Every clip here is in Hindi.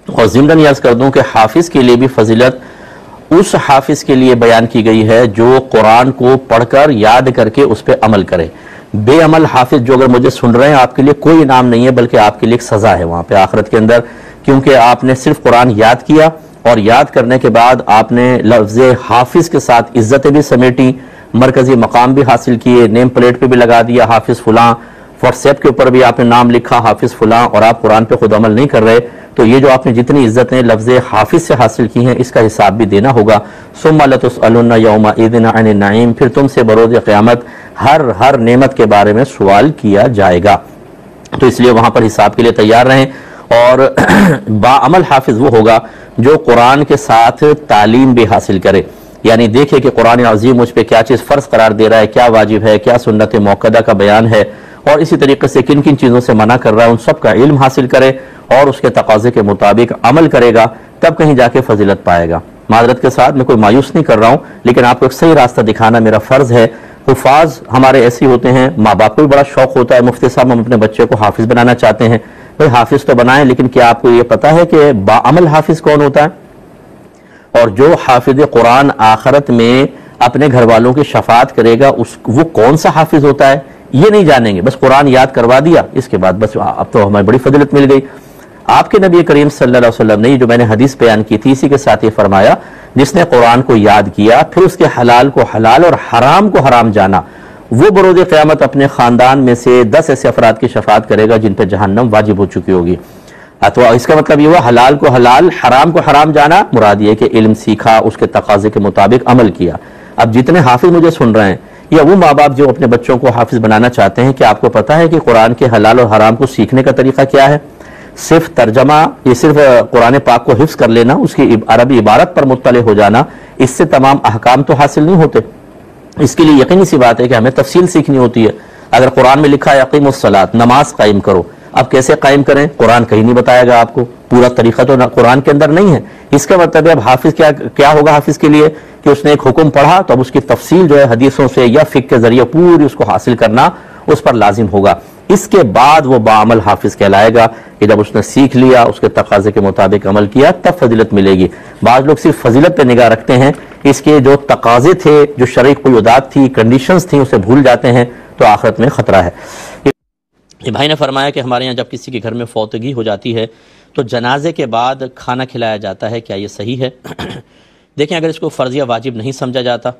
और ज़िम्नन अर्ज़ कर दूं कि हाफिज़ के लिए भी फजीलत उस हाफिज़ के लिए बयान की गई है जो कुरान को पढ़कर याद करके उस पर अमल करे। बेअमल हाफिज़ जो अगर मुझे सुन रहे हैं, आपके लिए कोई इनाम नहीं है, बल्कि आपके लिए एक सज़ा है वहाँ पे आखिरत के अंदर, क्योंकि आपने सिर्फ कुरान याद किया और याद करने के बाद आपने लफ्ज़ हाफिज़ के साथ इज्जतें भी समेटी, मरकज़ी मकाम भी हासिल किए, नेम प्लेट पे भी लगा दिया हाफिज़ फुलां, व्हाट्सएप के ऊपर भी आपने नाम लिखा हाफिज़ फुलां, और आप कुरान पे खुद अमल नहीं कर रहे। तो ये जो आपने जितनी इज्जतें लफ्ज़ हाफिज़ से हासिल की हैं, इसका हिसाब भी देना होगा। सुम्मा लतुसअलुन्ना यौमइज़िन अनिन नईम, फिर तुमसे बरोज़ क़यामत हर नेमत के बारे में सवाल किया जाएगा। तो इसलिए वहाँ पर हिसाब के लिए तैयार रहें। और बाअमल हाफिज़ वो होगा जो कुरान के साथ तालीम भी हासिल करे, यानी देखे कि कुरान अज़ीम मुझ पर क्या चीज़ फ़र्ज़ करार दे रहा है, क्या वाजिब है, क्या सुन्नत मौक़दा का बयान है, और इसी तरीके से किन किन चीज़ों से मना कर रहा है, उन सब का इल्म हासिल करे और उसके तकाज़े के मुताबिक अमल करेगा, तब कहीं जाके फजीलत पाएगा। मादरत के साथ मैं कोई मायूस नहीं कर रहा हूँ, लेकिन आपको एक सही रास्ता दिखाना मेरा फ़र्ज़ है। हुफ़ाज़ हमारे ऐसे होते हैं, माँ बाप को भी बड़ा शौक़ होता है, मुफ्ती साहब हम अपने बच्चे को हाफिज़ बनाना चाहते हैं। भाई हाफिज़ तो बनाएं, लेकिन क्या आपको ये पता है कि बाअमल हाफिज़ कौन होता है? और जो हाफिज़ कुरान आखिरत में अपने घर वालों की शफात करेगा, वो कौन सा हाफिज़ होता है ये नहीं जानेंगे। बस कुरान याद करवा दिया, इसके बाद बस अब तो हमें बड़ी फजीलत मिल गई। आपके नबी करीम सल्लल्लाहु अलैहि वसल्लम ने, जो मैंने हदीस बयान की थी, इसी के साथ ये फरमाया, जिसने कुरान को याद किया फिर उसके हलाल को हलाल और हराम को हराम जाना, वो बरोज़ क़यामत अपने ख़ानदान में से 10 ऐसे अफराद की शफात करेगा जिन पर जहन्नम वाजिब हो चुकी होगी। तो इसका मतलब ये हुआ हलाल को हलाल हराम को हराम जाना, मुराद ये कि इल्म सीखा, उसके तकाज़े के मुताबिक अमल किया। अब जितने हाफिज़ मुझे सुन रहे हैं, या वो माँ बाप जो अपने बच्चों को हाफिज़ बनाना चाहते हैं, क्या आपको पता है कि कुरान के हलाल और हराम को सीखने का तरीका क्या है? सिर्फ तर्जमा, ये सिर्फ कुरान पाक को हिफ्ज़ कर लेना, उसकी अरबी इबारत पर मुत्तले हो जाना, इससे तमाम अहकाम तो हासिल नहीं होते। इसके लिए यकीनी सी बात है कि हमें तफसील सीखनी होती है। अगर कुरान में लिखा है अक़ीमुस्सलात, नमाज कायम करो, अब कैसे कायम करें कुरान कहीं नहीं बताएगा आपको, पूरा तरीका तो कुरान के अंदर नहीं है। इसका मतलब है अब हाफिज़ क्या होगा हाफिज़ के लिए कि उसने एक हुक्म पढ़ा तो अब उसकी तफसील जो है हदीसों से या फ़िक़्ह के जरिए पूरी उसको हासिल करना उस पर लाजिम होगा। इसके बाद वो बाअमल हाफिज़ कहलाएगा कि जब उसने सीख लिया, उसके तकाज़े के मुताबिक अमल किया, तब फजीलत मिलेगी। बाज़ लोग सिर्फ फजीलत पे निगाह रखते हैं, इसके जो तकाज़े थे, जो शरई क़ुयूदात थी, कंडीशंस थी, उसे भूल जाते हैं, तो आखिरत में ख़तरा है। ये भाई ने फरमाया कि हमारे यहाँ जब किसी के घर में फौतगी हो जाती है तो जनाजे के बाद खाना खिलाया जाता है, क्या ये सही है? देखें, अगर इसको फ़र्ज़ या वाजिब नहीं समझा जाता,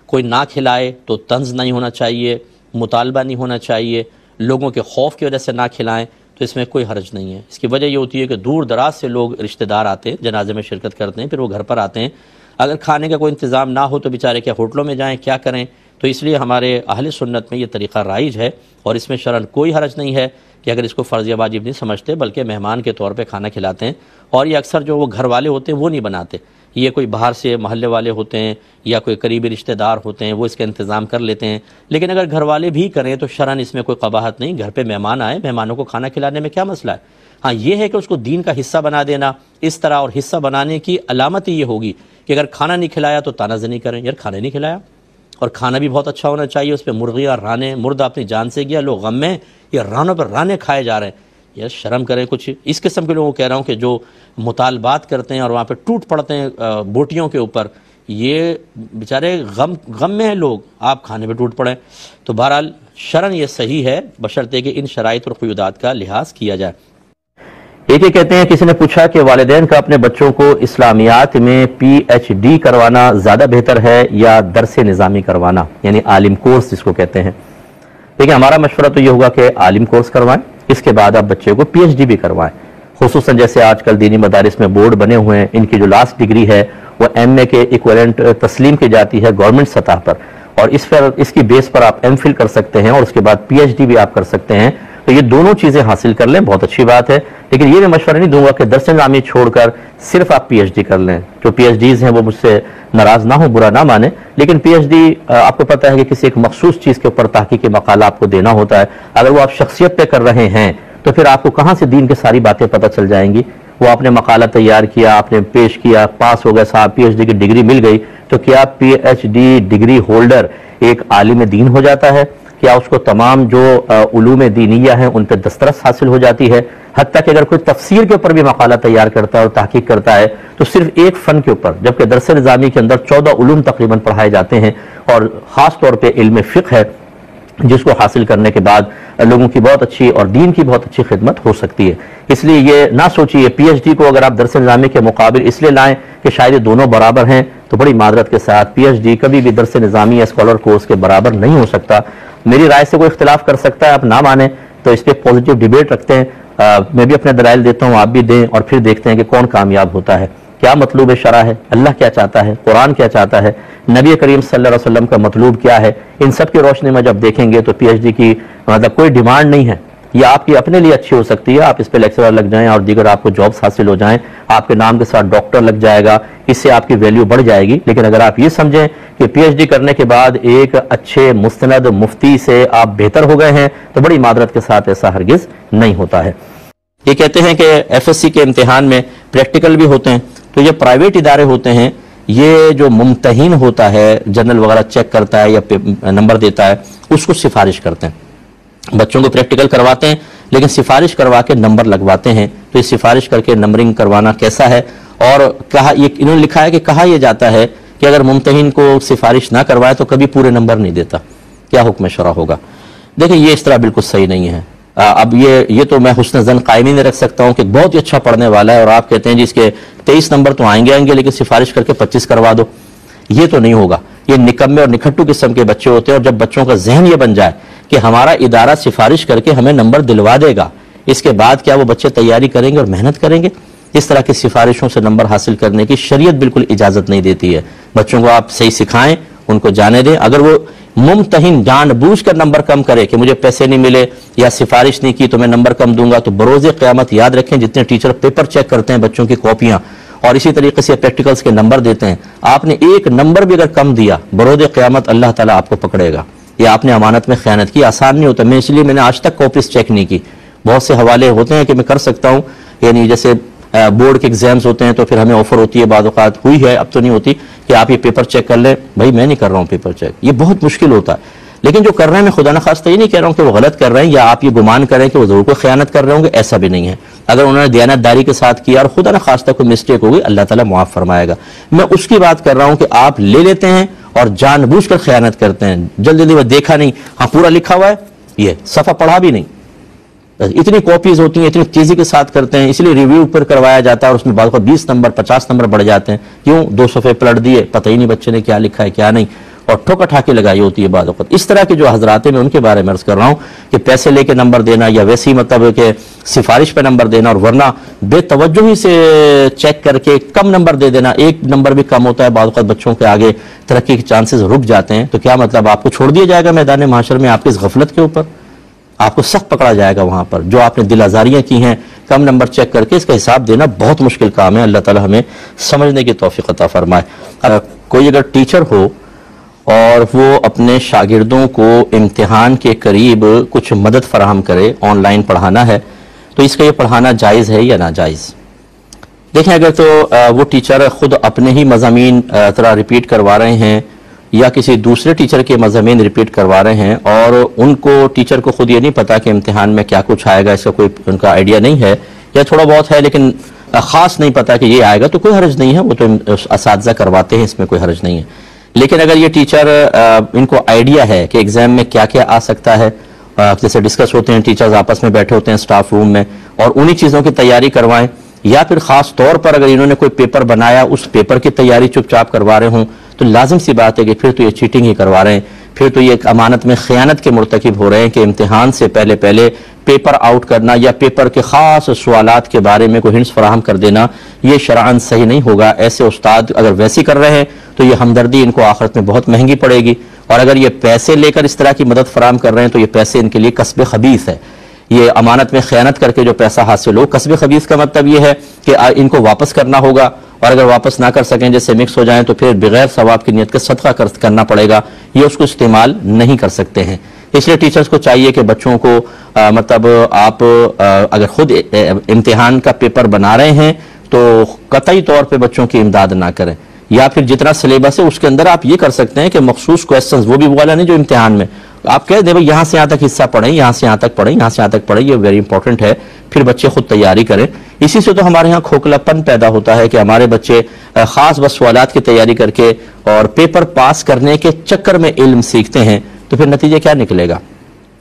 कोई ना खिलाए तो तंज़ नहीं होना चाहिए, मुतालबा नहीं होना चाहिए, लोगों के खौफ की वजह से ना खिलाएं, तो इसमें कोई हर्ज नहीं है। इसकी वजह ये होती है कि दूर दराज से लोग रिश्तेदार आते हैं, जनाजे में शिरकत करते हैं, फिर वो घर पर आते हैं। अगर खाने का कोई इंतज़ाम ना हो तो बेचारे क्या होटलों में जाएँ, क्या करें? तो इसलिए हमारे अहले सुन्नत में ये तरीक़ा राइज है और इसमें शरअन कोई हरज नहीं है कि अगर इसको फ़र्ज़ या वाजिब नहीं समझते, बल्कि मेहमान के तौर पे खाना खिलाते हैं। और ये अक्सर जो वो घर वाले होते हैं वो नहीं बनाते, ये कोई बाहर से महल्ले वाले होते हैं या कोई करीबी रिश्तेदार होते हैं, वो इसका इंतज़ाम कर लेते हैं। लेकिन अगर घर वाले भी करें तो शरअन इसमें कोई क़बाहत नहीं। घर पर मेहमान आए, मेहमानों को खाना खिलाने में क्या मसला है? हाँ, ये है कि उसको दीन का हिस्सा बना देना इस तरह, और हिस्सा बनाने की अलामत ये होगी कि अगर खाना नहीं खिलाया तो तानाज़नी करें, यार खाना नहीं खिलाया। और खाना भी बहुत अच्छा होना चाहिए, उस पर मुर्गी और राने, मुर्दा अपनी जान से गया, लोग गम में, ये रानों पर राने खाए जा रहे हैं। यार शर्म करें कुछ। इस किस्म के लोगों को कह रहा हूँ कि जो मुतालबात करते हैं और वहाँ पे टूट पड़ते हैं बोटियों के ऊपर, ये बेचारे गम में हैं लोग, आप खाने पे टूट पड़े। तो बहरहाल शरन ये सही है, बशर्ते कि इन शराइत और क़ुयूदात का लिहाज किया जाए। एक कहते हैं, किसी ने पूछा कि वालिदैन का अपने बच्चों को इस्लामियात में PhD करवाना ज़्यादा बेहतर है या दरस निज़ामी करवाना, यानी आलिम कोर्स जिसको कहते हैं। देखिए, हमारा मशवरा तो ये होगा कि आलिम कोर्स करवाएं, इसके बाद आप बच्चे को PhD भी करवाएं। खुसूसन जैसे आजकल दीनी मदारिस में बोर्ड बने हुए हैं, इनकी जो लास्ट डिग्री है वो MA के इक्विवेलेंट तस्लीम की जाती है गवर्नमेंट सतह पर, और इसकी बेस पर आप MPhil कर सकते हैं और उसके बाद PhD भी आप कर सकते हैं। तो ये दोनों चीज़ें हासिल कर लें, बहुत अच्छी बात है। लेकिन ये मैं मशवरा नहीं दूंगा कि दरस निज़ामी छोड़कर सिर्फ आप PhD कर लें। जो PhDs हैं वो मुझसे नाराज़ ना हो, बुरा ना माने, लेकिन PhD आपको पता है कि किसी एक मखसूस चीज़ के ऊपर तहकीकी मकाला आपको देना होता है। अगर वो आप शख्सियत पे कर रहे हैं तो फिर आपको कहाँ से दीन की सारी बातें पता चल जाएंगी। वो आपने मकाला तैयार किया, आपने पेश किया, पास हो गए साहब, PhD की डिग्री मिल गई, तो क्या PhD डिग्री होल्डर एक आलिम दीन हो जाता है? क्या उसको तमाम जो उलूम दीनिया हैं उन पर दस्तरस हासिल हो जाती है? हत्ता कि अगर कोई तफसीर के ऊपर भी मकाला तैयार करता है और तहकीक करता है तो सिर्फ एक फ़न के ऊपर, जबकि दरस निज़ामी के अंदर 14 उलूम तकरीबन पढ़ाए जाते हैं और ख़ास तौर पर इल्म फ़िक़्ह है जिसको हासिल करने के बाद लोगों की बहुत अच्छी और दीन की बहुत अच्छी खिदमत हो सकती है। इसलिए ये ना सोचिए PhD को अगर आप दरस निज़ामी के मुकाबिल इसलिए लाएं कि शायद ये दोनों बराबर हैं, तो बड़ी मादरत के साथ PhD कभी भी दरस निज़ामी या स्कॉलर कोर्स के बराबर नहीं हो सकता। मेरी राय से कोई इख्तिलाफ कर सकता है, आप ना माने तो इस पर पॉजिटिव डिबेट रखते हैं, मैं भी अपने दलाइल देता हूँ, आप भी दें, और फिर देखते हैं कि कौन कामयाब होता है। क्या मतलूब शरा है, अल्लाह क्या चाहता है, कुरान क्या चाहता है, नबी करीम सल्लल्लाहु अलैहि वसल्लम का मतलूब क्या है, इन सब की रोशनी में जब देखेंगे तो PhD की मतलब कोई डिमांड नहीं है। ये आपकी अपने लिए अच्छी हो सकती है, आप इस पे लेक्चरर लग जाएं और दीगर आपको जॉब्स हासिल हो जाएं, आपके नाम के साथ डॉक्टर लग जाएगा, इससे आपकी वैल्यू बढ़ जाएगी। लेकिन अगर आप ये समझें कि PhD करने के बाद एक अच्छे मुस्तनद मुफ्ती से आप बेहतर हो गए हैं, तो बड़ी मादरत के साथ ऐसा हरगिज नहीं होता है। ये कहते हैं कि FSC के इम्तिहान में प्रैक्टिकल भी होते हैं, तो ये प्राइवेट इदारे होते हैं, ये जो मुम्तहिन होता है, जर्नल वगैरह चेक करता है या नंबर देता है, उसको सिफारिश करते हैं। बच्चों को प्रैक्टिकल करवाते हैं लेकिन सिफारिश करवा के नंबर लगवाते हैं। तो ये सिफारिश करके नंबरिंग करवाना कैसा है, और कहा ये इन्होंने लिखा है कि कहा यह जाता है कि अगर मुम्तहिन को सिफारिश ना करवाए तो कभी पूरे नंबर नहीं देता। क्या हुक्म शरा होगा? देखिए ये इस तरह बिल्कुल सही नहीं है। अब ये तो मैं हुस्न ज़न कायम ही नहीं रख सकता हूँ कि बहुत ही अच्छा पढ़ने वाला है और आप कहते हैं जी इसके 23 नंबर तो आएंगे लेकिन सिफारिश करके 25 करवा दो। ये तो नहीं होगा। ये निकम्मे और निखट्टू किस्म के बच्चे होते हैं, और जब बच्चों का जहन ये बन जाए कि हमारा इदारा सिफारिश करके हमें नंबर दिलवा देगा, इसके बाद क्या वो बच्चे तैयारी करेंगे और मेहनत करेंगे? इस तरह की सिफारिशों से नंबर हासिल करने की शरीयत बिल्कुल इजाजत नहीं देती है। बच्चों को आप सही सिखाएं, उनको जाने दें। अगर वो मुमतहिन जानबूझ कर नंबर कम करे कि मुझे पैसे नहीं मिले या सिफारिश नहीं की तो मैं नंबर कम दूंगा, तो बरोज़े क़यामत याद रखें जितने टीचर पेपर चेक करते हैं बच्चों की कॉपियां और इसी तरीके से प्रैक्टिकल्स के नंबर देते हैं, आपने एक नंबर भी अगर कम दिया बरोज़े क़यामत अल्लाह ताला आपको पकड़ेगा। या आपने अमानत में खयानत की। आसान नहीं होता, मैं इसलिए मैंने आज तक कॉपीज चेक नहीं की। बहुत से हवाले होते हैं कि मैं कर सकता हूँ, यानी जैसे बोर्ड के एग्जाम्स होते हैं तो फिर हमें ऑफर होती है, बाद औक़ात हुई है, अब तो नहीं होती, कि आप ये पेपर चेक कर लें। भाई मैं नहीं कर रहा हूँ पेपर चेक, ये बहुत मुश्किल होता है। लेकिन जो कर रहे हैं, मैं खुदा न खास्ता ये नहीं कह रहा हूँ कि वो गलत कर रहे हैं या आप ये गुमान करें कि वो जरूर कोई खयानत कर रहे होंगे, ऐसा भी नहीं है। अगर उन्होंने दयानतदारी के साथ किया और खुदा न खास्ता कोई मिस्टेक होगी, अल्लाह ताला मुआफ फरमाएगा। मैं उसकी बात कर रहा हूँ कि आप ले लेते हैं और जानबूझकर खयानत करते हैं। जल्दी जल्दी में देखा नहीं, हाँ पूरा लिखा हुआ है, ये सफ़ा पढ़ा भी नहीं, इतनी कॉपीज होती हैं, इतनी तेजी के साथ करते हैं, इसलिए रिव्यू पर करवाया जाता है और उसमें बाद को 20 नंबर 50 नंबर बढ़ जाते हैं। क्यों? 2 सफ़े पलट दिए, पता ही नहीं बच्चे ने क्या लिखा है क्या नहीं, और ठोका ठाके लगाई होती है बाद वक्त। इस तरह के जो हजरात मैं उनके बारे में अर्ज कर रहा हूँ कि पैसे लेके नंबर देना या वैसे ही मतलब कि सिफारिश पे नंबर देना, और वरना बेतवज्जुही से चेक करके कम नंबर दे देना, एक नंबर भी कम होता है, बाद वक्त बच्चों के आगे तरक्की के चांसेस रुक जाते हैं। तो क्या मतलब आपको छोड़ दिया जाएगा मैदान माशर में आपकी इस गफलत के ऊपर? आपको सख्त पकड़ा जाएगा वहां पर। जो आपने दिल आजारियां की हैं कम नंबर चेक करके, इसका हिसाब देना बहुत मुश्किल काम है। अल्लाह ताला हमें समझने की तौफीक अता फरमाए। कोई अगर टीचर हो और वो अपने शागिर्दों को इम्तिहान के करीब कुछ मदद फराहम करे, ऑनलाइन पढ़ाना है, तो इसका ये पढ़ाना जायज़ है या नाजायज़? देखें, अगर तो वो टीचर ख़ुद अपने ही मज़ामीन तरह रिपीट करवा रहे हैं या किसी दूसरे टीचर के मज़ामीन रिपीट करवा रहे हैं और उनको टीचर को खुद ये नहीं पता कि इम्तिहान में क्या कुछ आएगा, इसका कोई उनका आइडिया नहीं है, या थोड़ा बहुत है लेकिन ख़ास नहीं पता कि ये आएगा, तो कोई हर्ज नहीं है, वो तो असातिज़ा करवाते हैं, इसमें कोई हर्ज नहीं है। लेकिन अगर ये टीचर इनको आइडिया है कि एग्जाम में क्या क्या आ सकता है, जैसे डिस्कस होते हैं टीचर्स आपस में बैठे होते हैं स्टाफ रूम में, और उन्हीं चीज़ों की तैयारी करवाएं, या फिर ख़ास तौर पर अगर इन्होंने कोई पेपर बनाया उस पेपर की तैयारी चुपचाप करवा रहे हों, तो लाजिम सी बात है कि फिर तो ये चीटिंग ही करवा रहे हैं, फिर तो ये अमानत में खयानत के मुर्तकिब हो रहे हैं कि इम्तिहान से पहले पहले पेपर आउट करना या पेपर के ख़ास सवालात के बारे में कोई हिंट्स फराहम कर देना, ये शरअन सही नहीं होगा। ऐसे उस्ताद अगर वैसे कर रहे हैं तो ये हमदर्दी इनको आखिरत में बहुत महंगी पड़ेगी, और अगर ये पैसे लेकर इस तरह की मदद फराहम कर रहे हैं तो ये पैसे इनके लिए कस्ब खबीस है। ये अमानत में खयानत करके जो पैसा हासिल हो, कस्ब खबीस का मतलब ये है कि इनको वापस करना होगा, और अगर वापस ना कर सकें, जैसे मिक्स हो जाएं, तो फिर बगैर सवाब की नियत के सदका करना पड़ेगा, ये उसको इस्तेमाल नहीं कर सकते हैं। इसलिए टीचर्स को चाहिए कि बच्चों को मतलब आप अगर खुद इम्तिहान का पेपर बना रहे हैं तो कतई तौर पे बच्चों की इमदाद ना करें, या फिर जितना सिलेबस है उसके अंदर आप ये कर सकते हैं कि मखसूस क्वेश्चंस, वो भी वाला नहीं जो इम्तिहान में, आप कह दें भाई यहाँ से यहाँ तक हिस्सा पढ़ें, यहाँ से यहाँ तक पढ़ें, यहाँ से यहाँ तक पढ़ें, ये वेरी इंपॉर्टेंट है, फिर बच्चे खुद तैयारी करें। इसी से तो हमारे यहाँ खोखलापन पैदा होता है कि हमारे बच्चे खास बस सवालात की तैयारी करके और पेपर पास करने के चक्कर में इल्म सीखते हैं, तो फिर नतीजे क्या निकलेगा।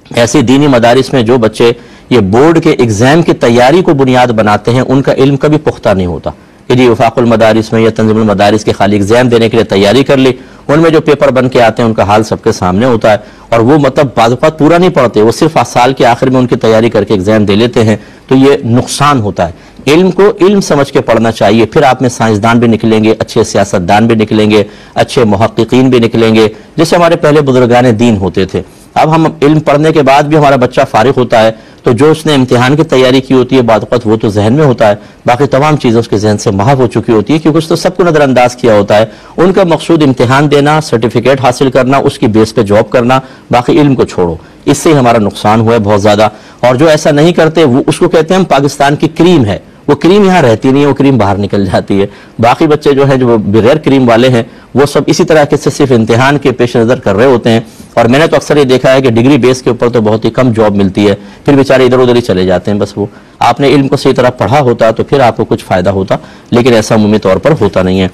ऐसे दीनी मदारिस में जो बच्चे ये बोर्ड के एग्जाम की तैयारी को बुनियाद बनाते हैं, उनका इल्म कभी पुख्ता नहीं होता कि जी वफाकुल मदारिस में या तंजीमुल मदारिस के खाली एग्जाम देने के लिए तैयारी कर ली, उनमें जो पेपर बन के आते हैं उनका हाल सबके सामने होता है, और वो मतलब बाद वक़्त पूरा नहीं पढ़ते, वो सिर्फ साल के आखिर में उनकी तैयारी करके एग्जाम दे लेते हैं, तो ये नुकसान होता है। इल्म को इल्म समझ के पढ़ना चाहिए, फिर आप में साइंसदान भी निकलेंगे, अच्छे सियासतदान भी निकलेंगे, अच्छे मुहक्किकीन भी निकलेंगे, जैसे हमारे पहले बुजुर्गान दीन होते थे। अब हम इल्म पढ़ने के बाद भी हमारा बच्चा फारिग होता है, तो जो उसने इम्तिहान की तैयारी की होती है बाद वक़्त वो तो जहन में होता है, बाकी तमाम चीज़ें उसके जहन से महव हो चुकी होती है, क्योंकि उसने सबको नज़रअंदाज किया होता है। उनका मकसूद इम्तिहान देना, सर्टिफिकेट हासिल करना, उसकी बेस पे जॉब करना, बाकी इल्म को छोड़ो। इससे ही हमारा नुकसान हुआ है बहुत ज़्यादा। और जो ऐसा नहीं करते वो उसको कहते हैं हम पाकिस्तान की क्रीम है, वो क्रीम यहाँ रहती नहीं है, वो क्रीम बाहर निकल जाती है। बाकी बच्चे जो है जो बगैर क्रीम वाले हैं वो सब इसी तरह के सिर्फ इम्तिहान के पेश नज़र कर रहे होते हैं। और मैंने तो अक्सर ये देखा है कि डिग्री बेस के ऊपर तो बहुत ही कम जॉब मिलती है, फिर बेचारे इधर उधर ही चले जाते हैं। बस वो आपने इल्म को सही तरह पढ़ा होता तो फिर आपको कुछ फ़ायदा होता, लेकिन ऐसा उमूमी तौर पर होता नहीं है।